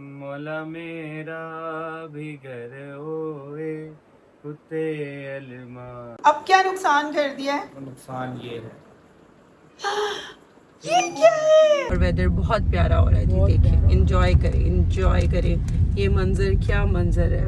मौला मेरा भी घर होए कुत्ते अलमा। अब क्या नुकसान कर दिया है? नुकसान ये है, ये क्या है? और वेदर बहुत प्यारा हो रहा है जी, देखिए एंजॉय करें, एंजॉय करें। ये मंजर, क्या मंजर है।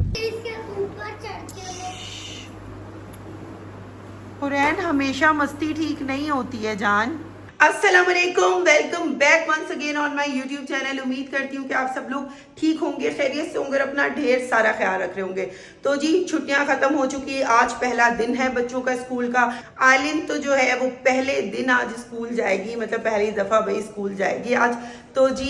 हुरैन, हमेशा मस्ती ठीक नहीं होती है जान। अस्सलाम वालेकुम, welcome back once again on my YouTube channel. उम्मीद करती हूँ कि आप सब लोग ठीक होंगे, खैरियत से होंगे, अपना ढेर सारा ख्याल रख रहे होंगे। तो जी छुट्टियां खत्म हो चुकी है, आज पहला दिन है बच्चों का स्कूल का। आयलिन तो जो है वो पहले दिन आज स्कूल जाएगी, मतलब पहली दफा भाई स्कूल जाएगी आज। तो जी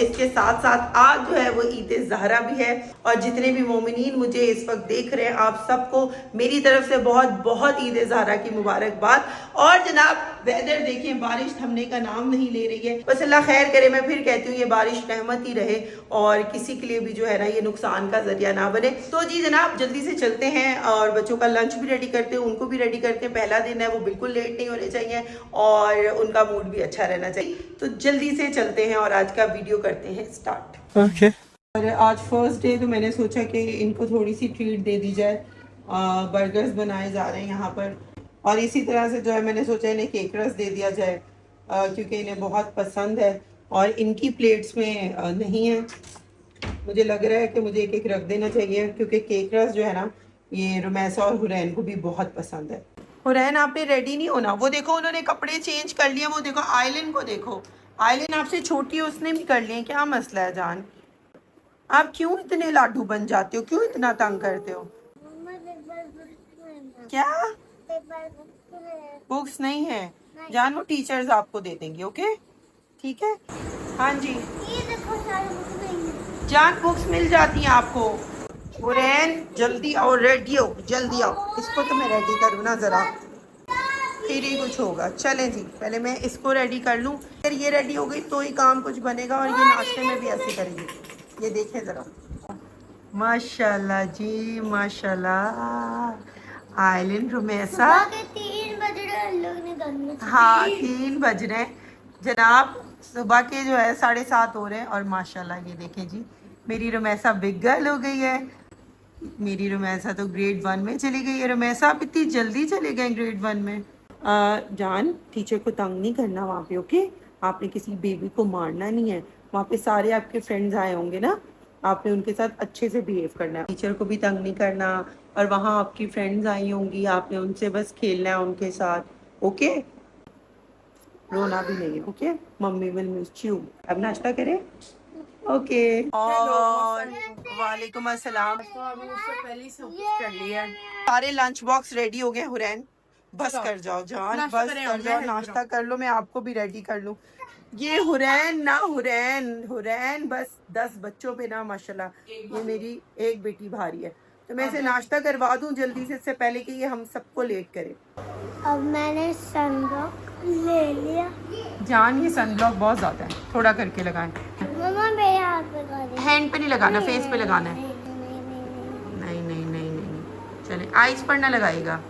इसके साथ साथ आज जो है वो ईद ज़हरा भी है। और जितने भी मोमिनीन मुझे इस वक्त देख रहे हैं, आप सबको मेरी तरफ से बहुत बहुत ईद ज़हरा की मुबारकबाद। और जनाब वेदर देखें, बारिश थमने का नाम नहीं ले रही है। बस अल्लाह खैर करे, मैं फिर कहती हूँ ये बारिश रहमत ही रहे और किसी के लिए भी जो है ना ये नुकसान का जरिया ना बने। तो जी जनाब जल्दी से चलते हैं और बच्चों का लंच भी रेडी करते हैं, उनको भी रेडी करते हैं। पहला दिन है, वो बिल्कुल लेट नहीं होने चाहिए और उनका मूड भी अच्छा रहना चाहिए। तो जल्दी से चलते हैं और आज का वीडियो करते हैं स्टार्ट। ओके। और आज फर्स्ट डे तो मैंने सोचा कि इनको थोड़ी सी ट्रीट दे दी जाए। बर्गर्स बनाए जा रहे हैं यहाँ पर और इसी तरह से जो है मैंने सोचा इन्हें केक रस दे दिया जाए क्योंकि इन्हें बहुत पसंद है और इनकी प्लेट्स में नहीं है। मुझे लग रहा है कि मुझे एक एक रख देना चाहिए क्योंकि केक रस जो है ना ये रुमैसा और हुरैन को भी बहुत पसंद है। हुरैन आपने रेडी नहीं होना, वो देखो उन्होंने कपड़े चेंज कर लिए। वो देखो आयलिन को देखो, आयलिन आपसे छोटी है, उसने भी कर लिए। क्या मसला है जान, आप क्यों इतने लाडू बन जाते हो, क्यों इतना तंग करते हो? क्या बुक्स नहीं है जान, वो टीचर्स आपको दे देंगे। ओके ठीक है, हाँ जी जान, बुक्स मिल जाती हैं आपको। हुरैन जल्दी आओ, रेडी हो, जल्दी आओ। इसको तो मैं रेडी करूँ ना जरा, फिर ही कुछ होगा। चलें जी, पहले मैं इसको रेडी कर लूँ, फिर ये रेडी हो गई तो ही काम कुछ बनेगा। और ये नाश्ते में भी ऐसे करेंगे। ये देखें ज़रा, माशाल्लाह जी माशाल्लाह। आयलिन रुमैसा 3 बज रहे हैं, हाँ 3 बज रहे हैं जनाब, सुबह के जो है 7:30 हो रहे हैं। और माशाल्लाह ये देखें जी, मेरी रुमैसा बिग गर्ल हो गई है। मेरी रुमैसा तो ग्रेड 1 में चली गई है। रुमैसा आप इतनी जल्दी चले गए ग्रेड 1 में। जान टीचर को तंग नहीं करना वहाँ पे, ओके? आपने किसी बेबी को मारना नहीं है। वहाँ पे सारे आपके फ्रेंड्स आए होंगे ना, आपने उनके साथ अच्छे से बिहेव करना है। टीचर को भी तंग नहीं करना। और वहाँ आपकी फ्रेंड्स आई होंगी, आपने उनसे बस खेलना है उनके साथ, ओके? रोना भी नहीं है, okay? Mummy will miss you. अब नाश्ता करें, ओके? और वालेकुम अस्सलाम। कर लिया, सारे लंच बॉक्स रेडी हो गए। हुरैन बस कर जाओ जान, बस कर जाओ, नाश्ता कर लो, मैं आपको भी रेडी कर लूँ। ये हुरैन ना, हुरैन बस 10 बच्चों पे ना माशाल्लाह ये मेरी एक बेटी भारी है। तो मैं इसे नाश्ता करवा दूं जल्दी से, इससे पहले कि ये हम सबको लेट करे। अब मैंने सनब्लॉक ले लिया जान, ये सनब्लॉक बहुत ज्यादा है, थोड़ा करके लगाएं। मम्मा मेरे हाथ पे लगा दे। हैंड पे नहीं लगाना, फेस पे लगाना है। नहीं, नहीं नहीं नहीं नहीं, चले आइस पर ना लगाएगा।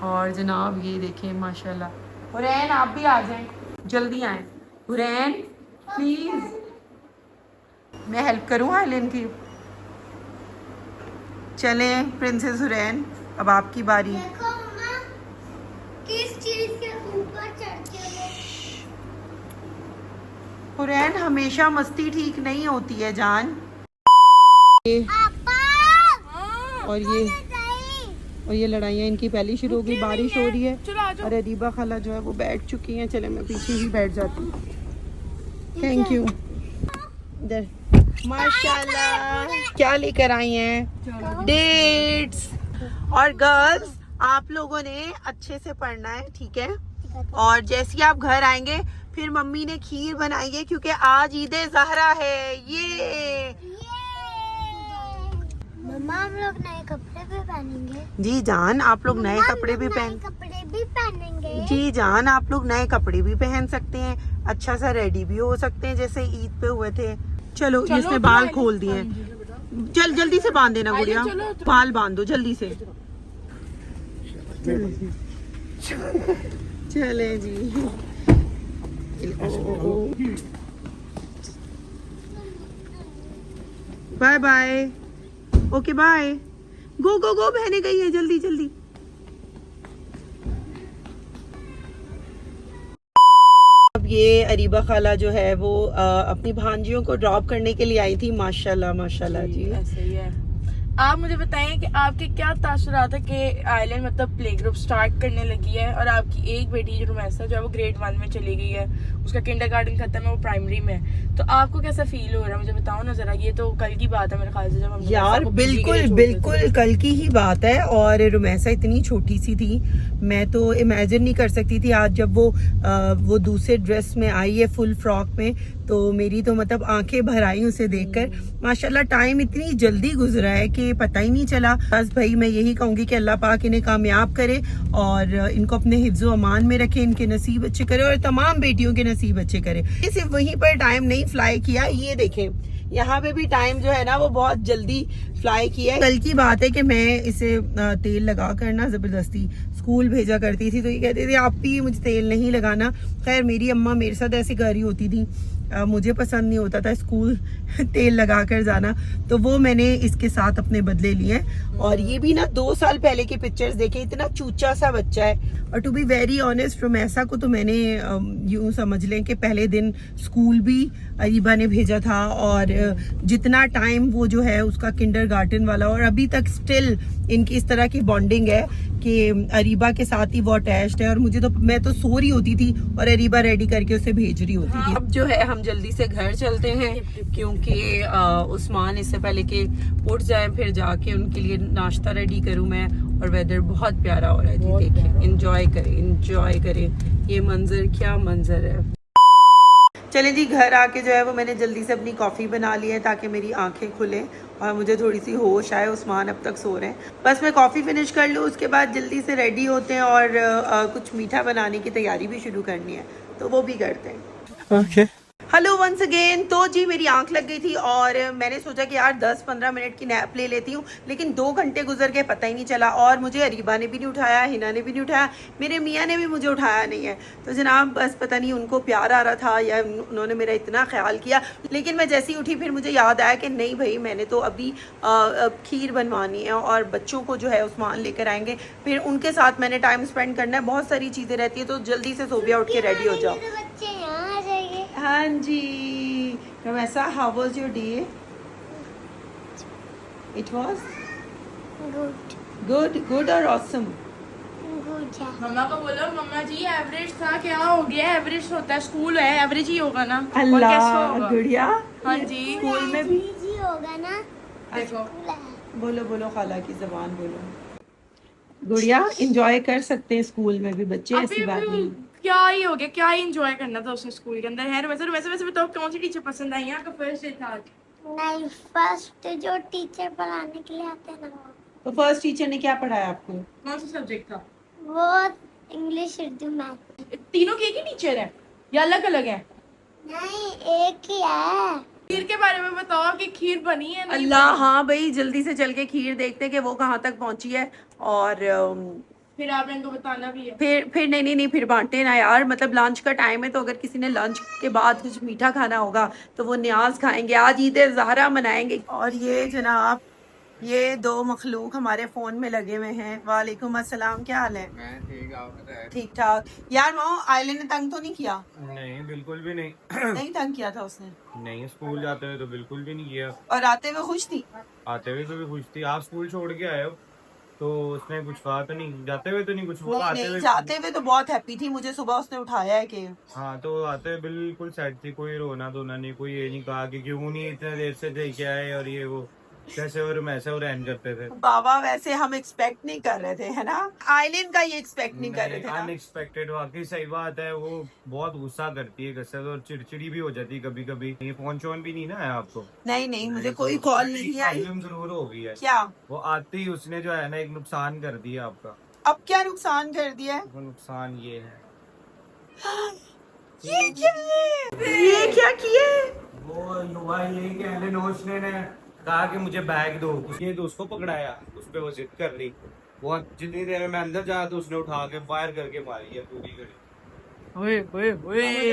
और जनाब ये देखें माशाल्लाह। हुरैन आप भी आ जाएं, जल्दी आएं। हुरैन प्लीज, मैं हेल्प करूँ आयलिन की? चलें प्रिंसेस हुरैन, अब आपकी बारी। देखो मम्मा किस चीज के ऊपर चढ़ते हो। हुरैन हमेशा मस्ती ठीक नहीं होती है जान। और ये लड़ाइयाँ इनकी पहली शुरू हो गई। बारिश हो रही है और अदीबा खाला जो है वो बैठ चुकी हैं। चले मैं पीछे ही बैठ जाती हूँ, थैंक यू। इधर माशाल्लाह क्या लेकर आई हैं? डेट्स। और गर्ल्स आप लोगों ने अच्छे से पढ़ना है, ठीक है? और जैसे ही आप घर आएंगे फिर मम्मी ने खीर बनाई है क्योंकि आज ईद ज़हरा है। ये मम्मा हम लोग नए कपड़े भी पहनेंगे। जी जान, आप लोग नए कपड़े भी पहनेंगे। जी जान, आप लोग नए कपड़े भी पहन सकते हैं, अच्छा सा रेडी भी हो सकते हैं जैसे ईद पे हुए थे। चलो इसने बाल खोल दिए, चल जल्दी से बांध देना गुड़िया, बाल बांध दो जल्दी से। चले जी, बाय बाय, ओके बाय, गो गो गो, बहने गई है, जल्दी जल्दी। अब ये अरीबा खाला जो है वो अपनी भांजियों को ड्रॉप करने के लिए आई थी। माशाल्लाह माशाल्लाह जी। ऐसे ही है। आप मुझे बताएं कि आपके क्या तासुरात है कि आइलैंड मतलब प्ले ग्रुप स्टार्ट करने लगी है और आपकी एक बेटी जो रुमैसा जो है वो ग्रेड 1 में चली गई है, उसका किंडरगार्टन खत्म है, वो प्राइमरी में है। तो आपको कैसा फील हो रहा है मुझे बताओ ना जरा। ये तो कल की बात है मेरे ख्याल से जब हम यार बिल्कुल बिल्कुल कल की ही बात है। और रुमैसा इतनी छोटी सी थी, मैं तो इमेजिन नहीं कर सकती थी। आज जब वो दूसरे ड्रेस में आई है फुल फ्रॉक में, तो मेरी तो मतलब आंखें भर आई उसे देखकर। माशाल्लाह टाइम इतनी जल्दी गुजरा है कि पता ही नहीं चला। बस भाई मैं यही कहूंगी कि अल्लाह पाक इन्हें कामयाब करे और इनको अपने हिफ्ज़ो अमान में रखे, इनके नसीब अच्छे करे और तमाम बेटियों के नसीब अच्छे करे। सिर्फ वहीं पर टाइम नहीं फ्लाई किया, ये देखें यहाँ पे भी टाइम जो है ना वो बहुत जल्दी फ्लाई किया है। कल की बात है कि मैं इसे तेल लगा कर ना जबरदस्ती स्कूल भेजा करती थी, तो ये कहते थे आप भी मुझे तेल नहीं लगाना। खैर मेरी अम्मा मेरे साथ ऐसी कर रही होती थी, मुझे पसंद नहीं होता था स्कूल तेल लगा कर जाना, तो वो मैंने इसके साथ अपने बदले लिए। और ये भी ना 2 साल पहले की पिक्चर्स देखे, इतना चूचा सा बच्चा है। और to be very honest Rumaisa को तो मैंने यूं समझ लें कि पहले दिन स्कूल भी अरीबा ने भेजा था और जितना टाइम वो जो है उसका किंडरगार्टन वाला, और अभी तक स्टिल इनकी इस तरह की बॉन्डिंग है कि अरीबा के साथ ही वो अटैच्ड है। और मुझे तो मैं तो सो रही होती थी और अरीबा रेडी करके उसे भेज रही होती थी। अब जो है हम जल्दी से घर चलते हैं क्योंकि उस्मान इससे पहले कि उठ जाए फिर जाके उनके लिए नाश्ता रेडी करूं मैं। और वेदर बहुत प्यारा हो रहा है जी, देखिए एंजॉय करें ये मंजर, क्या मंजर है। चलें जी, घर आके जो है वो मैंने जल्दी से अपनी कॉफ़ी बना ली है ताकि मेरी आंखें खुलें और मुझे थोड़ी सी होश आए। उस्मान अब तक सो रहे हैं, बस मैं कॉफ़ी फिनिश कर लूँ, उसके बाद जल्दी से रेडी होते हैं और कुछ मीठा बनाने की तैयारी भी शुरू करनी है, तो वो भी करते हैं। Okay hello once again. तो जी मेरी आंख लग गई थी और मैंने सोचा कि यार 10-15 मिनट की नैप ले लेती हूँ, लेकिन 2 घंटे गुजर गए पता ही नहीं चला। और मुझे अरीबा ने भी नहीं उठाया, हिना ने भी नहीं उठाया, मेरे मियाँ ने भी मुझे उठाया नहीं है। तो जनाब बस पता नहीं उनको प्यार आ रहा था या उन्होंने मेरा इतना ख्याल किया। लेकिन मैं जैसी उठी फिर मुझे याद आया कि नहीं भाई मैंने तो अभी खीर बनवानी है और बच्चों को जो है उस्मान लेकर आएंगे, फिर उनके साथ मैंने टाइम स्पेंड करना है। बहुत सारी चीज़ें रहती है, तो जल्दी से सोबिया उठ के रेडी हो जाओ। बच्चे यहाँ आ जाइए। हाँ जी Rumaisa, how was your day? It was good और ऑसम? गुड है। मम्मा को बोलो मम्मा जी एवरेज था, क्या हो गया? एवरेज होता है, स्कूल है एवरेज ही होगा ना। और कैसे अल्लाह होगा? गुड़िया, हाँ जी स्कूल में भी जी होगा ना। देखो स्कूल है। बोलो बोलो खाला की जबान बोलो। गुड़िया एंजॉय कर सकते हैं स्कूल में भी बच्चे, ऐसी अभी बात भी नहीं। क्या ही हो गया, क्या ही एंजॉय करना था उसने स्कूल के अंदर। है वैसे बताओ कौन सी टीचर पसंद आई? यहाँ का फर्स्ट डे था आज। नहीं, फर्स्ट जो टीचर पढ़ाने के लिए आते हैं ना तो फर्स्ट टीचर ने क्या पढ़ाया आपको? कौन सा सब्जेक्ट था? वो इंग्लिश, उर्दू, मैथ। तीनों के एक ही टीचर है या अलग अलग है? नहीं, एक ही है। खीर के बारे में बताओ कि खीर बनी है नहीं अल्लाह, बनी? हाँ भाई जल्दी से चल के खीर देखते हैं कि वो कहाँ तक पहुंची है। और फिर आपने इनको बताना भी है। फिर नहीं फिर बांटे ना यार, मतलब लंच का टाइम है, तो अगर किसी ने लंच के बाद कुछ मीठा खाना होगा तो वो न्याज खाएंगे। आज ईद ज़हरा मनाएंगे। और ये जनाब ये 2 मखलूक हमारे फोन में लगे हुए हैं। वालेकुम अस्सलाम, क्या हाल है? मैं ठीक, आप बताएं? ठीक ठाक। यार माओ आयलन ने तंग तो नहीं किया? नहीं बिल्कुल भी नहीं। नहीं तंग किया था उसने? नहीं, स्कूल जाते हुए तो बिल्कुल भी नहीं किया। और आते हुए खुश थी? आते हुए तो भी खुश थी। आप स्कूल छोड़ के आए हो तो उसने कुछ कहा तो नहीं? जाते हुए तो नहीं कुछ, वो आते नहीं हुए जाते हुए तो बहुत हैप्पी थी, मुझे सुबह उसने उठाया है कि हाँ, तो आते हुए बिल्कुल सेट थी, कोई रोना धोना नहीं, कोई ये नहीं कहा कि क्यों नहीं इतने देर से लेके आए और ये वो कैसे और वैसे और रहन करते थे। बाबा वैसे हम एक्सपेक्ट नहीं कर रहे थे, है ना? आइलैंड का ये एक्सपेक्ट नहीं कर रहे थे ना? अनएक्सपेक्टेड, वाकई सही बात है। वो बहुत गुस्सा करती है कसर और चिड़चिड़ी भी हो जाती है कभी कभी। ये फोन चोन भी नहीं ना है आपको? नहीं मुझे कोई कॉल नहीं आई। प्रॉब्लम जरूर हो गई है। क्या? वो आते ही उसने जो है ना एक नुकसान कर दिया आपका। अब क्या नुकसान कर दिया है? वो नुकसान ये है, ये क्या है? ये क्या किए? वो हुआ ये कि एलेनोश ने कहा कि मुझे बैग दो, उसने तो उसको पकड़ाया, उस पे वो जिद कर रही। वो जितनी देर में मैं अंदर जाया तो उसने उठा के फायर करके मारी है पूरी घड़ी।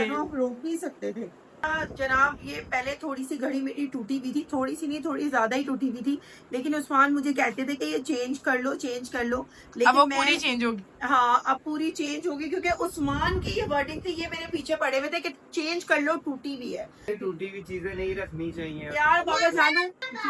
आप रोक नहीं सकते थे? जनाब ये पहले थोड़ी सी घड़ी मेरी टूटी हुई थी, थोड़ी सी नहीं थोड़ी ज्यादा ही टूटी हुई थी, लेकिन उस्मान मुझे कहते थे कि ये चेंज कर लो लेकिन अब वो मैं पूरी चेंज होगी। हाँ अब पूरी चेंज होगी, क्योंकि उस्मान की ये वर्डिंग थी, ये मेरे पीछे पड़े हुए थे कि चेंज कर लो, टूटी हुई है। टूटी हुई चीजें नहीं रखनी चाहिए यार बाबा जानू टूटी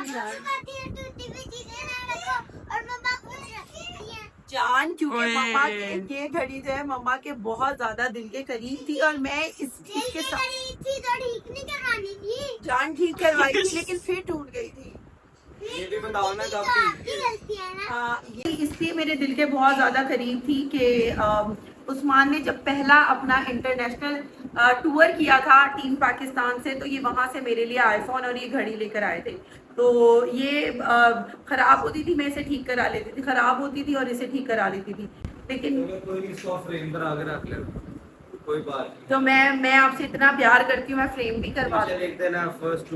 हुई चीजें ना रखो और मम्मा खुश रखती है। जान, क्योंकि ओए। मम्मा के ये घड़ी जो है मम्मा के बहुत ज्यादा दिल के करीब थी, और मैं इसके साथ थी तो ठीक नहीं करवानी थी। जान ठीक करवाई थी लेकिन फिर टूट गई थी। ये भी बताओ ना कब आपकी गलती है ना। हाँ, ये इसलिए मेरे दिल के बहुत ज़्यादा करीब थी कि उस्मान ने जब पहला अपना इंटरनेशनल टूर किया था टीम पाकिस्तान से, तो ये वहाँ से मेरे लिए आईफोन और ये घड़ी लेकर आए थे। तो ये ख़राब होती थी, मैं इसे ठीक करा लेती थी, ख़राब होती थी और इसे ठीक करा लेती थी, लेकिन कोई इसको फ्रेम पर आगे रख ले, कोई बात नहीं। तो मैं आपसे इतना प्यार करती हूँ, मैं फ्रेम भी करवा नीचे लिख देना फर्स्ट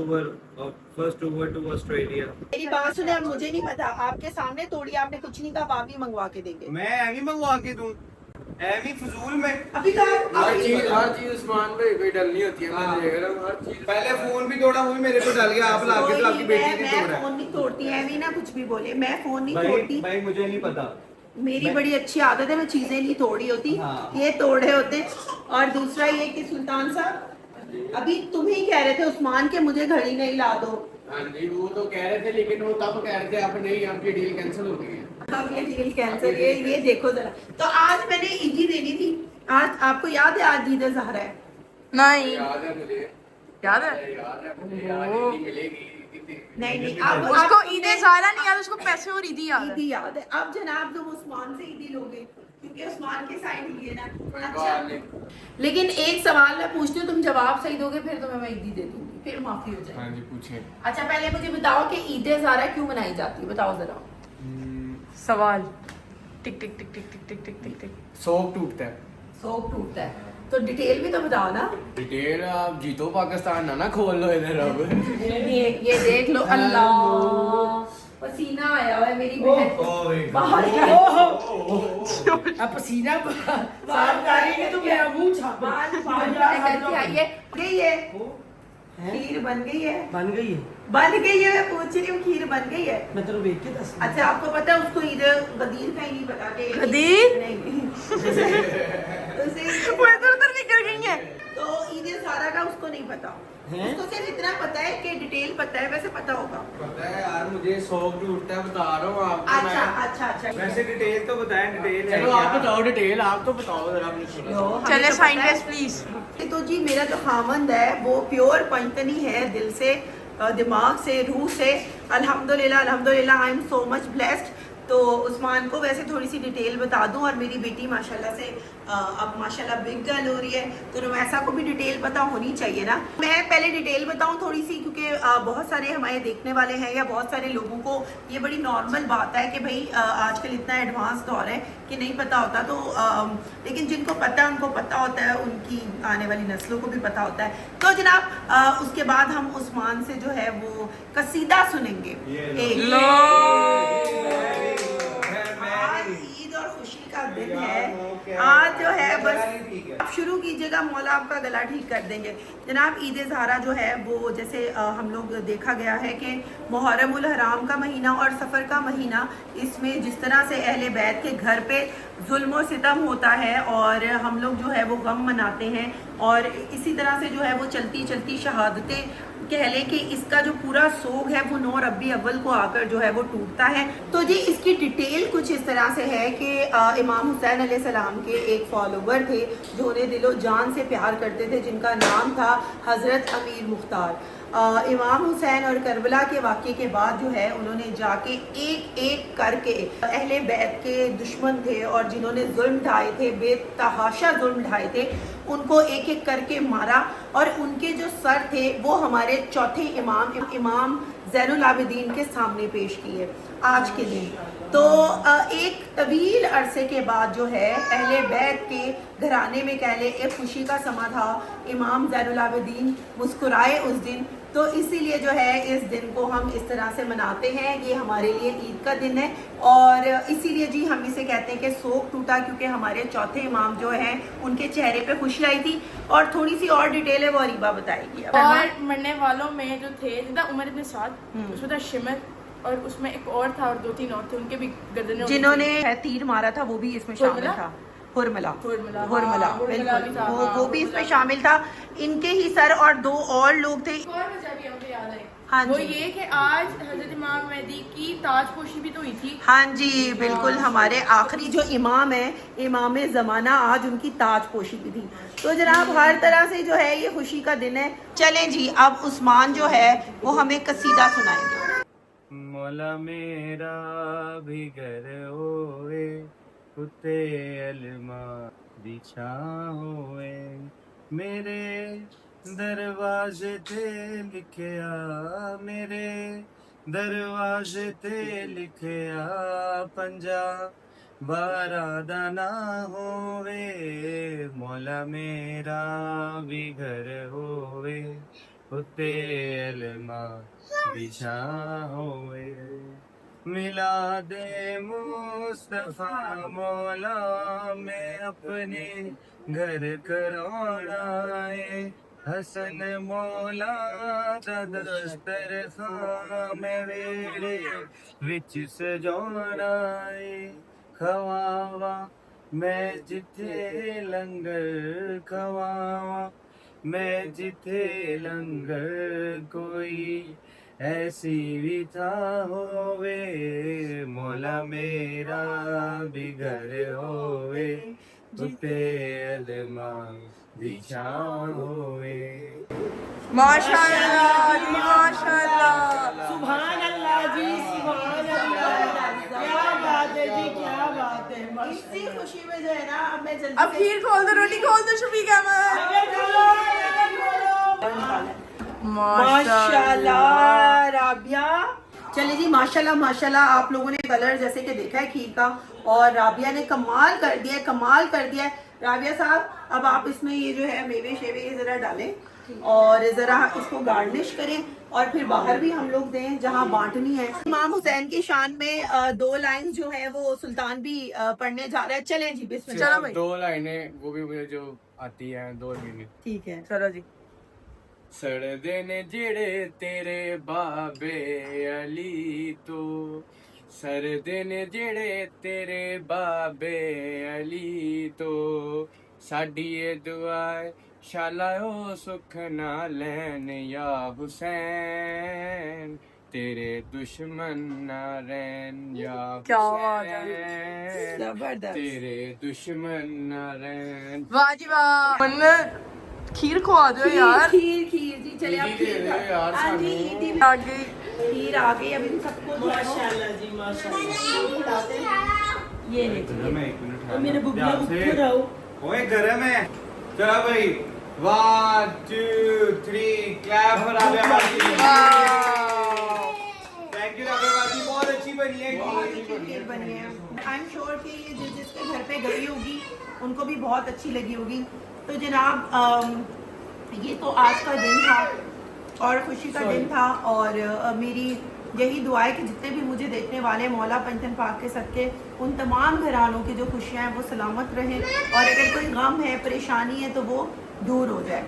टूर टू ऑस्ट्रेलिया। मेरी बात सुने, अब मुझे नहीं पता, आपके सामने तोड़ी, आपने कुछ नहीं कहा, आप भी मंगवा के देंगे। मैं एवी मंगवा के दूं, एवी फजूल में। अभी हर चीज उस्मान भाई कोई डलनी होती है, मैं देख रहा हूँ हर चीज। पहले फोन भी तोड़ा, वो भी मेरे को डाल गया, आप ला के तो आपकी बेटी ने मैं तोड़ा। फोन नहीं तोड़ती है, भी ना कुछ भी बोले, मैं फोन नहीं भाई तोड़ती, भाई मुझे नहीं पता। मेरी बड़ी अच्छी आदत है, मैं चीजें नहीं तोड़ी होती, हाँ। ये तोड़े होते। और दूसरा ये कि सुल्तान साहब अभी तुम ही कह रहे थे उस्मान के मुझे घड़ी नहीं ला दो, हाँ जी, वो तो कह रहे थे, लेकिन वो तब कह रहे थे अब नहीं, आपकी डील कैंसिल हो गई है। अब ये डील कैंसिल, ये देखो जरा। तो आज मैंने ईदी देनी थी, आज आपको याद है आज ईद ज़हरा है? नहीं याद है मुझे, याद है याद है मुझे, याद है, नहीं मिलेगी। नहीं अब उसको ईदे ज़ारा नहीं याद, उसको पैसे और ईदी याद है। ईदी याद है। अब जनाब तुम उस्मान से ईदी लोगे, क्योंकि उस्मान के साइड लिए ना। कोई अच्छा, बात नहीं। लेकिन एक सवाल मैं पूछती हूँ, तुम जवाब सही दोगे फिर तुम्हें मैं ईदी दे दूंगी, फिर माफी हो जाएगी। हाँ जी, पूछे। अच्छा पहले मुझे बताओ कि ईद ज़ारा क्यों मनाई जाती है, बताओ जरा। सवाल टिक टिक टिक टिक टिक टिक टिक टिक टिक। सोप टूटता है। शौक टूटता है तो डिटेल भी तो बताओ ना। डिटेल आप जीतो पाकिस्तान ना खोल लो इधर अब। ये देख लो, अल्लाह पसीना आया हुआ है मेरी बहन बाहर अब पसीना साफ करेंगे तो मेरा मुंह छापे। करके आई है, गई है खीर बन गई है, बन गई है, बन गई है, मैं पूछ रही हूँ खीर बन गई है। मैं तेरे देख के दस। अच्छा आपको पता है उसको इधर गदीर का ही नहीं पता कि गदीर? नहीं वो इधर उधर निकल गई है। तो ईद ज़ारा का उसको नहीं पता, उसको सिर्फ इतना पता है कि डिटेल पता है, वैसे पता होगा। पता है यार, मुझे शौक टूटता है, बता रहा हूँ आपको अच्छा मैं। अच्छा वैसे डिटेल तो बताएं, डिटेल है चलो आप क्या? बताओ डिटेल, आप तो बताओ जरा अपनी सुनो। लो, हमें चले तो साइन पता है। Test please. तो जी मेरा जो खामंद है वो प्योर पंचतनी है, दिल से, दिमाग से, रूह से। अल्हम्दुलिल्लाह अल्हम्दुलिल्लाह, I am so much blessed. तो उस्मान को वैसे थोड़ी सी डिटेल बता दूं, और मेरी बेटी माशाल्लाह से अब माशाल्लाह बिग गर्ल हो रही है, तो रुमैसा को भी डिटेल पता होनी चाहिए ना। मैं पहले डिटेल बताऊं थोड़ी सी, क्योंकि बहुत सारे हमारे देखने वाले हैं या बहुत सारे लोगों को ये बड़ी नॉर्मल बात है कि भाई आजकल इतना एडवांस दौर है कि नहीं पता होता, तो लेकिन जिनको पता है उनको पता होता है, उनकी आने वाली नस्लों को भी पता होता है। तो जनाब उसके बाद हम उस्मान से जो है वो कसीदा सुनेंगे। आज ईद और खुशी का दिन है, आज जो है बस आप शुरू कीजिएगा, मौला आपका गला ठीक कर देंगे। जनाब ईद ज़ारा जो है वो जैसे हम लोग देखा गया है कि मुहर्रम उल हराम का महीना और सफ़र का महीना, इसमें जिस तरह से अहले बैत के घर पे जुल्म और सितम होता है और हम लोग जो है वो गम मनाते हैं, और इसी तरह से जो है वो चलती चलती शहादतें कह लें कि इसका जो पूरा सोग है वो 9 रबी अव्वल को आकर जो है वो टूटता है। तो जी इसकी डिटेल कुछ इस तरह से है कि इमाम हुसैन अलैहिस्सलाम के एक फॉलोवर थे जो उन्हें दिलो जान से प्यार करते थे, जिनका नाम था हज़रत अमीर मुख्तार। इमाम हुसैन और करबला के वाक़े के बाद जो है उन्होंने जाके एक एक करके अहले बैत के दुश्मन थे और जिन्होंने जुल्म ढाए थे, बेतहाशा जुल्म ढाए थे, उनको एक एक करके मारा, और उनके जो सर थे वो हमारे चौथे इमाम ज़ैनुल आबिदीन के सामने पेश किए आज के दिन। तो एक तवील अरसे के बाद जो है अहले बैत के घराने में कह ले एक खुशी का समा था। इमाम ज़ैनुल आबिदीन मुस्कुराए उस दिन तो इसीलिए जो है इस दिन को हम इस तरह से मनाते हैं, ये हमारे लिए ईद का दिन है। और इसीलिए जी हम इसे कहते हैं कि सोग टूटा, क्योंकि हमारे चौथे इमाम जो हैं उनके चेहरे पे खुशी आई थी। और थोड़ी सी और डिटेल है वो अरीबा बताएगी। और मरने वालों में जो थे जितना उमर इब्न साद, उसमें था शिमर, और उसमें एक और था और 2-3 और थे, उनके भी गर्दनें जिन्होंने तीर मारा था वो भी इसमें शामिल था। हुरमला बिल्कुल, वो भी इसमें शामिल था। इनके ही सर और 2 और लोग थे। एक और वजह भी मुझे याद आई, हाँ वो जी। ये कि आज हजरत इमाम मेहदी की ताजपोशी भी तो हुई थी। हाँ जी बिल्कुल, हमारे आखिरी जो इमाम है, इमाम ज़माना, आज उनकी ताजपोशी भी थी। तो जनाब हर तरह से जो है ये खुशी का दिन है। चलें जी, अब उस्मान जो है वो हमें कसीदा सुनाएंगे। मौला मेरा भी घर होए, कुत्ते अलमा बिछा होए, मेरे दरवाजे ते लिखिया, मेरे दरवाजे ते लिखिया, पंजा 12 दा ना होवे, मौला मेरा भी घर होवे, कुत्ते अलमा बिछा होए, मिला दे मुस्तफा मौला में अपने घर करौना है, हसन मौला दा दस्तर खां में वेड़े विच सजाना है, खवावा मैं जिथे लंगर खवावा मैं जिथे लंगर, कोई ऐसी भी था होवे, मौला मेरा भी घर होवे, कुत्ते अलमा बिछा होवे। माशाअल्लाह जी, माशाअल्लाह। सुभान अल्लाह जी, सुभान अल्लाह। क्या बात है जी, क्या बात है। इसी खुशी में जो है ना, अब मैं जल्दी अब खीर खोल दो, रोटी खोल दो शफीक अहमद। माशाल्लाह राबिया। चलिए जी, माशाल्लाह माशाल्लाह, आप लोगों ने कलर जैसे कि देखा है खीर का, और राबिया ने कमाल कर दिया है, कमाल कर दिया है। राबिया साहब, अब आप इसमें ये जो है मेवे शेवे ये जरा डालें और जरा इसको गार्निश करें, और फिर बाहर भी हम लोग दें जहां बांटनी है। इमाम हुसैन की शान में 2 लाइन जो है वो सुल्तान भी पढ़ने जा रहा है। चलें जी, बिस्मिल्लाह। चलो भाई, 2 लाइनें वो भी मुझे जो आती है 2 महीने। ठीक है। चलो जी। सड़दे ने जेड़े तेरे बाबे अली तो, सरदे ने जेड़े तेरे बाबे अली तो, साडी ये दुआ है शाला ओ सुख ना लैन या हुसैन, तेरे दुश्मन ना रहन या क्या बात है। हुसैन, जबरदस्त। तेरे दुश्मन ना रहन। वाह जी वाह। मन्नत, खीर खुआ दो यार। खीर खीर जी, चले आप ईदी खीर दे खा- दो यार हाँ जी, सानू। ईदी में आ गई। खीर आ गई। अब इन सबको जो है वो माशाल्लाह जी, माशाल्लाह। खिलाते हैं। ये ले जी। मैं 1 मिनट और मेरे बुबला ध्यान से। ऊपर आओ। ओए गरम है। चलो भाई, 1 2 3 क्लैप for राबिया बाजी। थैंक यू राबिया बाजी, बहुत अच्छी बनी है बहुत खीर। अच्छी खीर बनी है। आई एम श्योर कि ये जिसके घर पे गई होगी उनको भी बहुत अच्छी लगी होगी। तो जनाब ये तो आज का दिन था और खुशी का दिन था, और मेरी यही दुआ है कि जितने भी मुझे देखने वाले हैं, मौला पंचन पाक के सदके उन तमाम घरानों की जो खुशियाँ हैं वो सलामत रहें, और अगर कोई गम है, परेशानी है तो वो दूर हो जाए।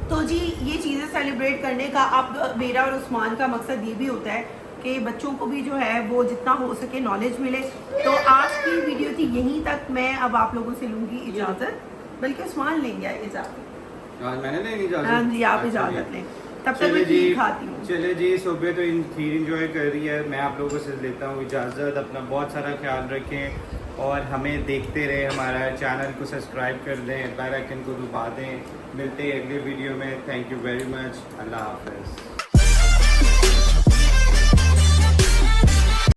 तो जी ये चीज़ें सेलिब्रेट करने का अब मेरा और उस्मान का मकसद ये भी होता है कि बच्चों को भी जो है वो जितना हो सके नॉलेज मिले। तो आज की वीडियो थी यहीं तक। मैं अब आप लोगों से लूँगी इजाज़त, बल्कि उस्मान लेंगे इजाज़त। आज मैंने लेनी इजाजत। हाँ जी, आप इजाज़त लें, तब तक मैं खीर खाती हूँ। चले जी, सुबह तो इन खीर इंजॉय कर रही है, मैं आप लोगों से लेता हूँ इजाज़त। अपना बहुत सारा ख्याल रखें और हमें देखते रहे, हमारा चैनल को सब्सक्राइब कर दें, बेल आइकन को दबा दें। मिलते हैं अगले वीडियो में। Thank you very much. अल्लाह हाफ़िज़।